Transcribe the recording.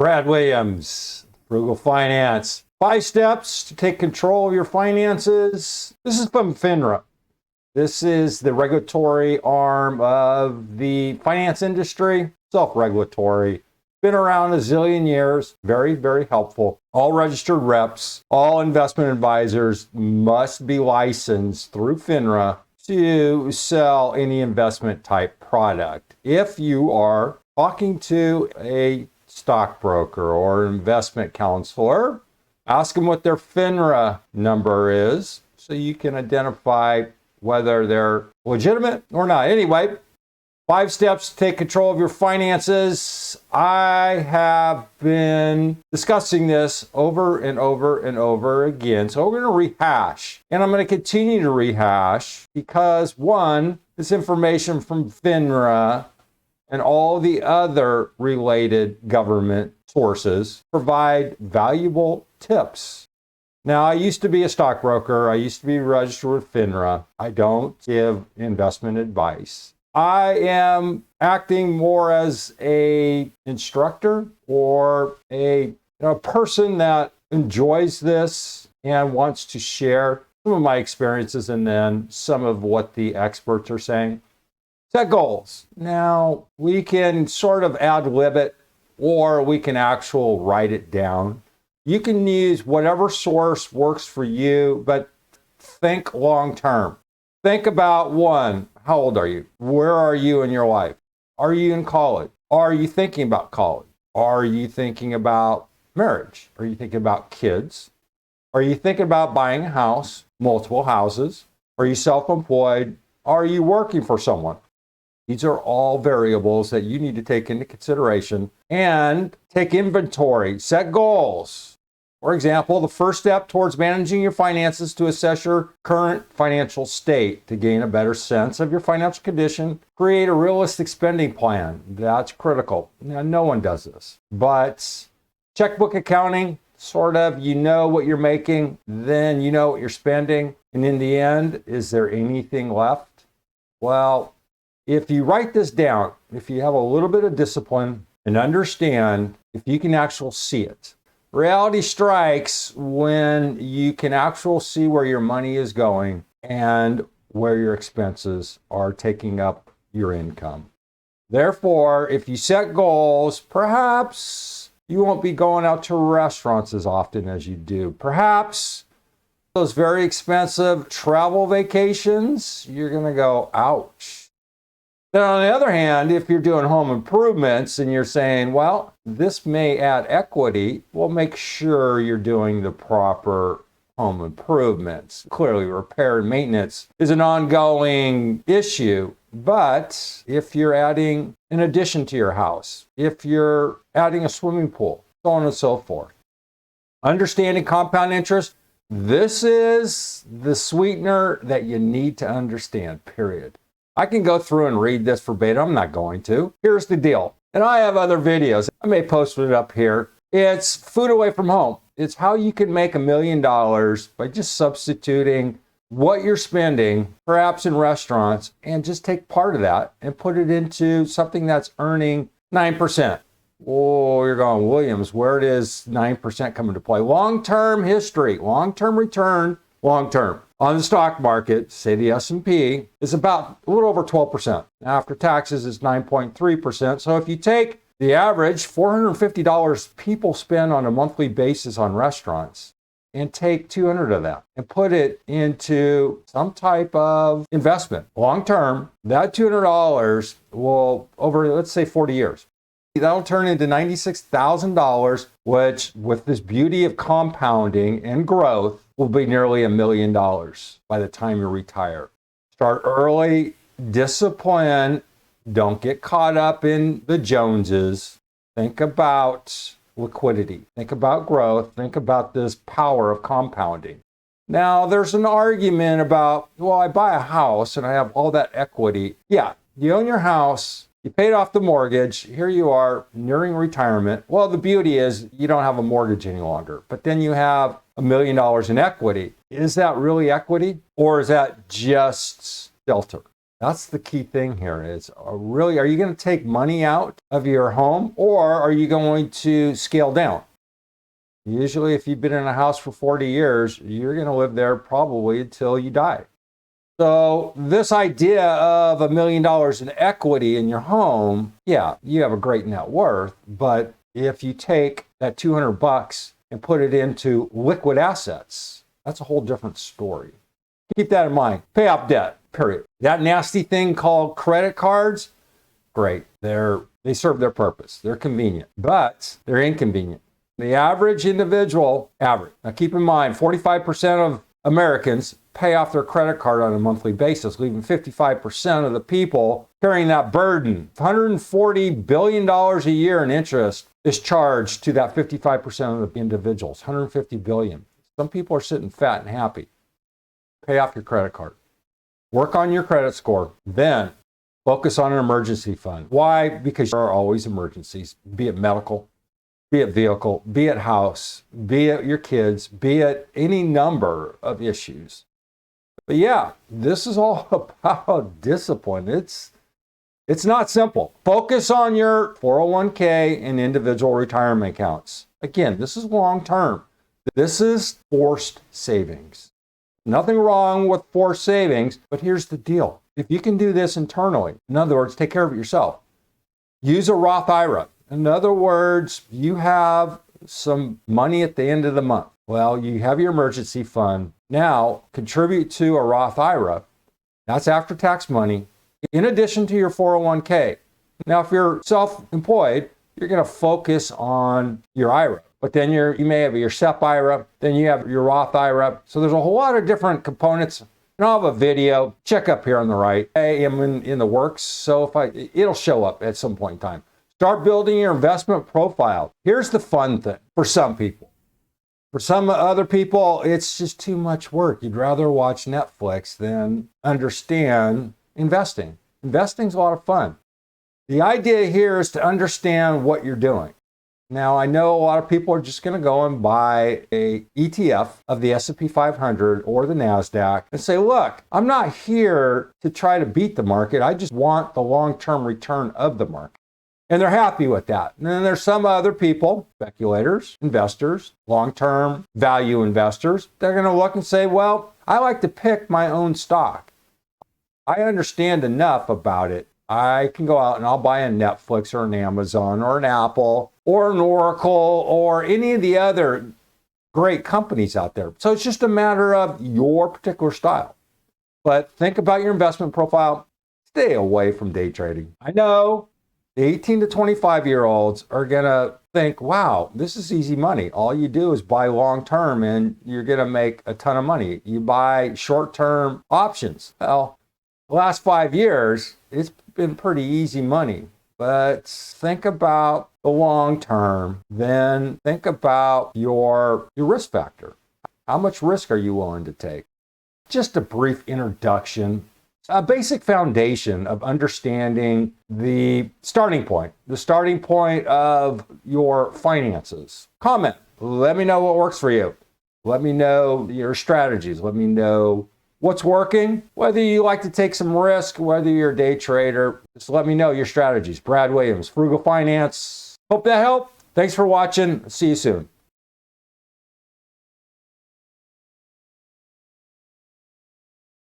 Brad Williams, Frugal Finance. 5 steps to take control of your finances. This is from FINRA. This is the regulatory arm of the finance industry, self-regulatory. Been around a zillion years, very, very helpful. All registered reps, all investment advisors must be licensed through FINRA to sell any investment type product. If you are talking to a stockbroker or investment counselor, ask them what their FINRA number is so you can identify whether they're legitimate or not. Anyway, 5 steps to take control of your finances. I have been discussing this over and over and over again. So we're going to rehash. And I'm going to continue to rehash because, one, this information from FINRA and all the other related government sources provide valuable tips. Now, I used to be a stockbroker. I used to be registered with FINRA. I don't give investment advice. I am acting more as an instructor or a person that enjoys this and wants to share some of my experiences and then some of what the experts are saying. Set goals. Now, we can sort of ad-lib it or we can actually write it down. You can use whatever source works for you, but think long term. Think about, one, how old are you? Where are you in your life? Are you in college? Are you thinking about college? Are you thinking about marriage? Are you thinking about kids? Are you thinking about buying a house, multiple houses? Are you self-employed? Are you working for someone? These are all variables that you need to take into consideration and take inventory, set goals. For example, the first step towards managing your finances to assess your current financial state to gain a better sense of your financial condition. Create a realistic spending plan. That's critical. Now, no one does this, but checkbook accounting, sort of, you know what you're making, then you know what you're spending. And in the end, is there anything left? Well, if you write this down, if you have a little bit of discipline and understand, if you can actually see it. Reality strikes when you can actually see where your money is going and where your expenses are taking up your income. Therefore, if you set goals, perhaps you won't be going out to restaurants as often as you do. Perhaps those very expensive travel vacations, you're going to go, ouch. Then on the other hand, if you're doing home improvements and you're saying, well, this may add equity, well, make sure you're doing the proper home improvements. Clearly, repair and maintenance is an ongoing issue. But if you're adding an addition to your house, if you're adding a swimming pool, so on and so forth. Understanding compound interest, this is the sweetener that you need to understand, period. I can go through and read this verbatim. I'm not going to. Here's the deal. And I have other videos. I may post it up here. It's food away from home. It's how you can make $1 million by just substituting what you're spending, perhaps in restaurants, and just take part of that and put it into something that's earning 9%. Oh, you're going, Williams, where does 9% come into play? Long-term history, long-term return, long-term. On the stock market, say the S&P, is about a little over 12%. After taxes, it's 9.3%. So if you take the average $450 people spend on a monthly basis on restaurants and take 200 of that and put it into some type of investment, long-term, that $200 will, over, let's say, 40 years, that'll turn into $96,000, which, with this beauty of compounding and growth, will be nearly $1 million by the time you retire. Start early, discipline, don't get caught up in the Joneses. Think about liquidity, think about growth, think about this power of compounding. Now, there's an argument about, well, I buy a house and I have all that equity. Yeah, you own your house. You paid off the mortgage. Here you are nearing retirement. Well, the beauty is you don't have a mortgage any longer, but then you have $1 million in equity. Is that really equity, or is that just shelter? That's the key thing here is really, are you going to take money out of your home or are you going to scale down? Usually if you've been in a house for 40 years, you're going to live there probably until you die. So this idea of $1 million in equity in your home, yeah, you have a great net worth, but if you take that $200 and put it into liquid assets, that's a whole different story. Keep that in mind. Pay off debt, period. That nasty thing called credit cards, great. They serve their purpose. They're convenient, but they're inconvenient. The average individual, Now keep in mind, 45% of Americans pay off their credit card on a monthly basis, leaving 55% of the people carrying that burden. $140 billion a year in interest is charged to that 55% of the individuals, $150 billion. Some people are sitting fat and happy. Pay off your credit card. Work on your credit score. Then focus on an emergency fund. Why? Because there are always emergencies, be it medical, be it vehicle, be it house, be it your kids, be it any number of issues. But yeah, this is all about discipline. It's not simple. Focus on your 401k and individual retirement accounts. Again, this is long term. This is forced savings. Nothing wrong with forced savings, but here's the deal. If you can do this internally, in other words, take care of it yourself, use a Roth IRA. In other words, you have some money at the end of the month. Well, you have your emergency fund. Now, contribute to a Roth IRA. That's after-tax money, in addition to your 401k. Now, if you're self-employed, you're going to focus on your IRA. But then you may have your SEP IRA, then you have your Roth IRA. So there's a whole lot of different components. And I'll have a video, check up here on the right. I am in the works, so it'll show up at some point in time. Start building your investment profile. Here's the fun thing for some people. For some other people, it's just too much work. You'd rather watch Netflix than understand investing. Investing's a lot of fun. The idea here is to understand what you're doing. Now, I know a lot of people are just going to go and buy a ETF of the S&P 500 or the NASDAQ and say, look, I'm not here to try to beat the market. I just want the long-term return of the market. And they're happy with that. And then there's some other people, speculators, investors, long-term value investors. They're going to look and say, well, I like to pick my own stock. I understand enough about it. I can go out and I'll buy a Netflix or an Amazon or an Apple or an Oracle or any of the other great companies out there. So it's just a matter of your particular style. But think about your investment profile. Stay away from day trading. I know the 18 to 25-year-olds are going to think, wow, this is easy money. All you do is buy long-term and you're going to make a ton of money. You buy short-term options. Well, the last 5 years, it's been pretty easy money. But think about the long term, then think about your risk factor. How much risk are you willing to take? Just a brief introduction, a basic foundation of understanding the starting point of your finances. Comment, let me know what works for you. Let me know your strategies. Let me know what's working, whether you like to take some risk, whether you're a day trader. Just let me know your strategies. Brad Williams, Frugal Finance. Hope that helped. Thanks for watching. See you soon.